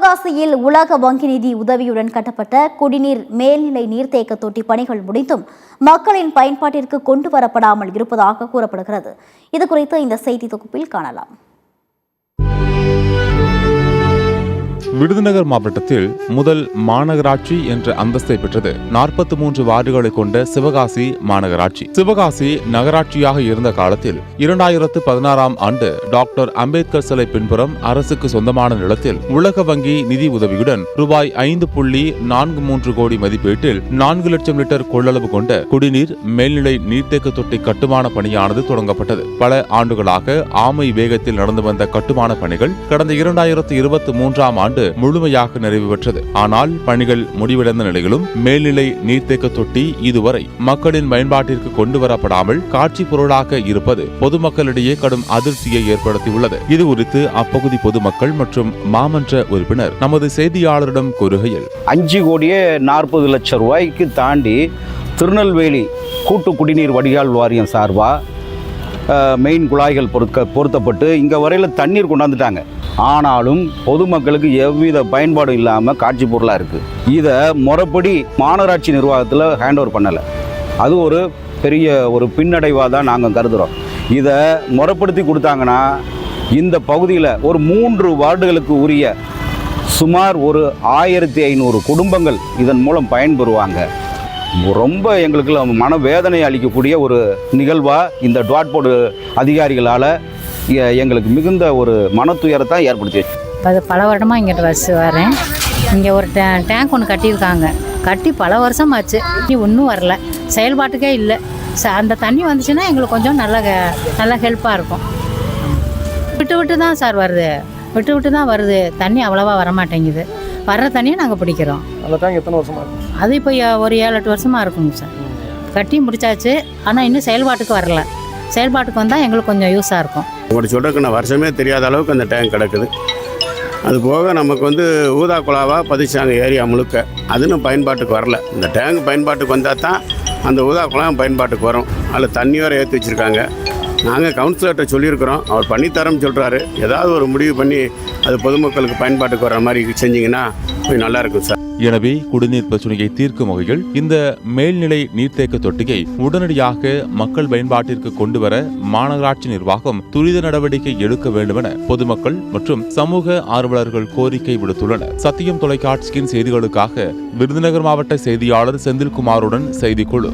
சிவகாசியில் உலக வங்கி நிதி உதவியுடன் கட்டப்பட்ட குடிநீர் மேல்நிலை நீர்த்தேக்க தொட்டி பணிகள் முடிந்தும் மக்களின் பயன்பாட்டிற்கு கொண்டு வரப்படாமல் இருப்பதாக கூறப்படுகிறது. இதுகுறித்து இந்த செய்தி தொகுப்பில் காணலாம். விருதுநகர் மாவட்டத்தில் முதல் மாநகராட்சி என்ற அந்தஸ்தை பெற்றது 43 வார்டுகளை கொண்ட சிவகாசி மாநகராட்சி. சிவகாசி நகராட்சியாக இருந்த காலத்தில் 2016ஆம் ஆண்டு டாக்டர் அம்பேத்கர் சிலை பின்புறம் அரசுக்கு சொந்தமான நிலத்தில் உலக வங்கி நிதி உதவியுடன் ரூபாய் 5.43 கோடி மதிப்பீட்டில் 4 லட்சம் லிட்டர் கொள்ளளவு கொண்ட குடிநீர் மேல்நிலை நீர்த்தேக்க தொட்டி கட்டுமான பணியானது தொடங்கப்பட்டது. பல ஆண்டுகளாக ஆமை வேகத்தில் நடந்து வந்த கட்டுமான பணிகள் கடந்த 2023ஆம் ஆண்டு முழுமையாக நிறைவு பெற்றது. ஆனால் பணிகள் முடிவடைந்த நிலையிலும் மேல்நிலை நீர்த்தேக்க தொட்டி இதுவரை மக்களின் பயன்பாட்டிற்கு கொண்டு வரப்படாமல் காட்சி பொருளாக இருப்பது பொதுமக்களிடையே கடும் அதிர்ச்சியை ஏற்படுத்தியுள்ளது. இது குறித்து அப்பகுதி பொதுமக்கள் மற்றும் மாமன்ற உறுப்பினர் நமது செய்தியாளரிடம் கூறுகையில் 5,40 லட்சம் ரூபாய்க்கு தாண்டி திருநெல்வேலி கூட்டு குடிநீர் வடிகால் வாரியம் சார்பா மெயின் குழாய்கள் பொருத்தப்பட்டு இங்கே வரையில் தண்ணீர் கொண்டாந்துட்டாங்க. ஆனாலும் பொதுமக்களுக்கு எவ்வித பயன்பாடும் இல்லாமல் காட்சி பொருளாக இருக்குது. இதை முறைப்படி மாநகராட்சி நிர்வாகத்தில் ஹேண்ட் ஓவர் பண்ணலை. அது ஒரு பெரிய ஒரு பின்னடைவாக தான் நாங்கள் கருதுகிறோம். இதை முறைப்படுத்தி கொடுத்தாங்கன்னா இந்த பகுதியில் ஒரு 3 வார்டுகளுக்கு உரிய சுமார் ஒரு 1500 குடும்பங்கள் இதன் மூலம் பயன்பெறுவாங்க. ரொம்ப எங்களுக்கு மனவேதனை அளிக்கக்கூடிய ஒரு நிகழ்வாக இந்த டாட் போர்டு அதிகாரிகளால் எங்களுக்கு மிகுந்த ஒரு மனத்துயரத்தை ஏற்படுத்தி. அது பல வருடமாக இங்கிட்ட வரேன். இங்கே ஒரு டேங்க் ஒன்று கட்டியிருக்காங்க. கட்டி பல வருஷம் ஆச்சு. இன்னும் வரல, செயல்பாட்டுக்கே இல்லை. அந்த தண்ணி வந்துச்சுன்னா எங்களுக்கு கொஞ்சம் நல்லா ஹெல்ப்பாக இருக்கும். விட்டு தான் சார் வருது, விட்டு தான் வருது. தண்ணி அவ்வளோவா வரமாட்டேங்குது. வர்ற தண்ணியை நாங்கள் பிடிக்கிறோம். அந்த டேங்க் எத்தனை வருஷமாக இருக்குது? அது இப்போ ஒரு 7-8 வருஷமாக இருக்குங்க சார். கட்டி முடிச்சாச்சு, ஆனால் இன்னும் செயல்பாட்டுக்கு வரல. செயல்பாட்டுக்கு வந்தால் எங்களுக்கு கொஞ்சம் யூஸாக இருக்கும். உங்கள்கிட்ட சொல்கிறதுக்கு நான் வருஷமே தெரியாத அளவுக்கு அந்த டேங்க் கிடக்குது. அது போக நமக்கு ஊதா குழாவாக பதிச்சாங்க ஏரியா முழுக்க. அதுன்னு பயன்பாட்டுக்கு வரல. இந்த டேங்க் பயன்பாட்டுக்கு வந்தால் தான் அந்த ஊதா குழாவும் பயன்பாட்டுக்கு வரும். அதில் தண்ணி வர ஏற்றி வச்சுருக்காங்க. நாங்கள் கவுன்சிலர்கிட்ட சொல்லியிருக்கிறோம். அவர் பண்ணித்தரம்னு சொல்கிறாரு. ஏதாவது ஒரு முடிவு பண்ணி அது பொதுமக்களுக்கு பயன்பாட்டுக்கு வர மாதிரி செஞ்சிங்கன்னா கொஞ்சம் நல்லாயிருக்கும் சார். எனவே குடிநீர் பிரச்சனையை தீர்க்கும் வகையில் இந்த மேல்நிலை நீர்த்தேக்க தொட்டியை உடனடியாக மக்கள் பயன்பாட்டிற்கு கொண்டு வர மாநகராட்சி நிர்வாகம் துரித நடவடிக்கை எடுக்க வேண்டும் என பொதுமக்கள் மற்றும் சமூக ஆர்வலர்கள் கோரிக்கை விடுத்துள்ளனர். சத்தியம் தொலைக்காட்சியின் செய்திகளுக்காக விருதுநகர் மாவட்ட செய்தியாளர் செந்தில்குமாருடன் செய்திக்குழு.